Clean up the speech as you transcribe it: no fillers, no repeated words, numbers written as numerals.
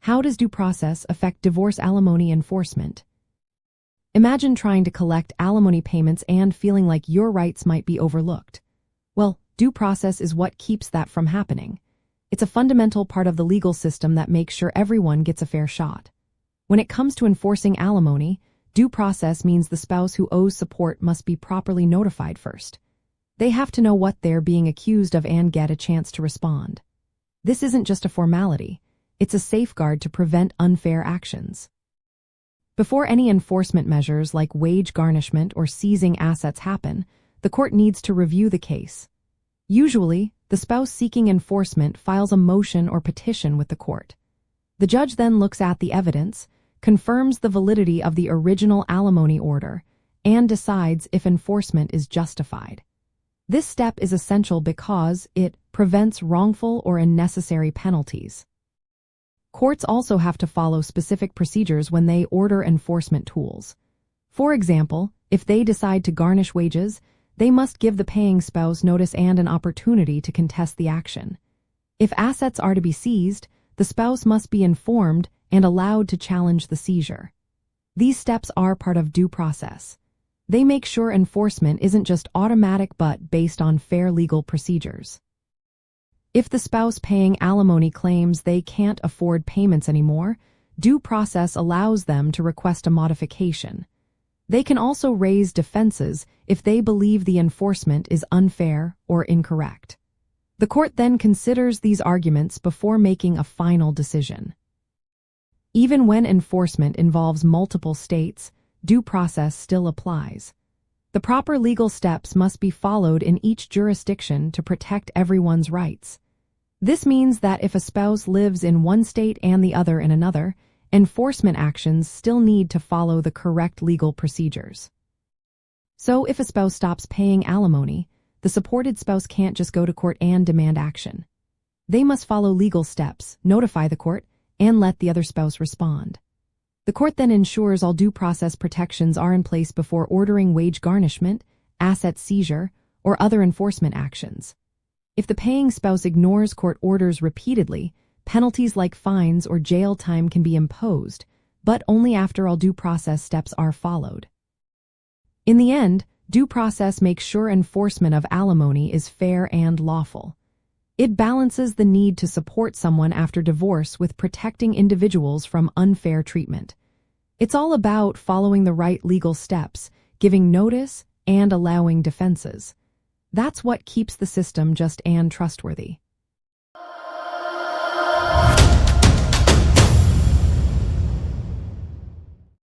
How does due process affect divorce alimony enforcement? Imagine trying to collect alimony payments and feeling like your rights might be overlooked. Well, due process is what keeps that from happening. It's a fundamental part of the legal system that makes sure everyone gets a fair shot. When it comes to enforcing alimony, due process means the spouse who owes support must be properly notified first. They have to know what they're being accused of and get a chance to respond. This isn't just a formality. It's a safeguard to prevent unfair actions. Before any enforcement measures like wage garnishment or seizing assets happen, the court needs to review the case. Usually, the spouse seeking enforcement files a motion or petition with the court. The judge then looks at the evidence, confirms the validity of the original alimony order, and decides if enforcement is justified. This step is essential because it prevents wrongful or unnecessary penalties. Courts also have to follow specific procedures when they order enforcement tools. For example, if they decide to garnish wages, they must give the paying spouse notice and an opportunity to contest the action. If assets are to be seized, the spouse must be informed and allowed to challenge the seizure. These steps are part of due process. They make sure enforcement isn't just automatic but based on fair legal procedures. If the spouse paying alimony claims they can't afford payments anymore, due process allows them to request a modification. They can also raise defenses if they believe the enforcement is unfair or incorrect. The court then considers these arguments before making a final decision. Even when enforcement involves multiple states, due process still applies. The proper legal steps must be followed in each jurisdiction to protect everyone's rights. This means that if a spouse lives in one state and the other in another, enforcement actions still need to follow the correct legal procedures. So if a spouse stops paying alimony, the supported spouse can't just go to court and demand action. They must follow legal steps, notify the court, and let the other spouse respond. The court then ensures all due process protections are in place before ordering wage garnishment, asset seizure, or other enforcement actions. If the paying spouse ignores court orders repeatedly, penalties like fines or jail time can be imposed, but only after all due process steps are followed. In the end, due process makes sure enforcement of alimony is fair and lawful. It balances the need to support someone after divorce with protecting individuals from unfair treatment. It's all about following the right legal steps, giving notice, and allowing defenses. That's what keeps the system just and trustworthy.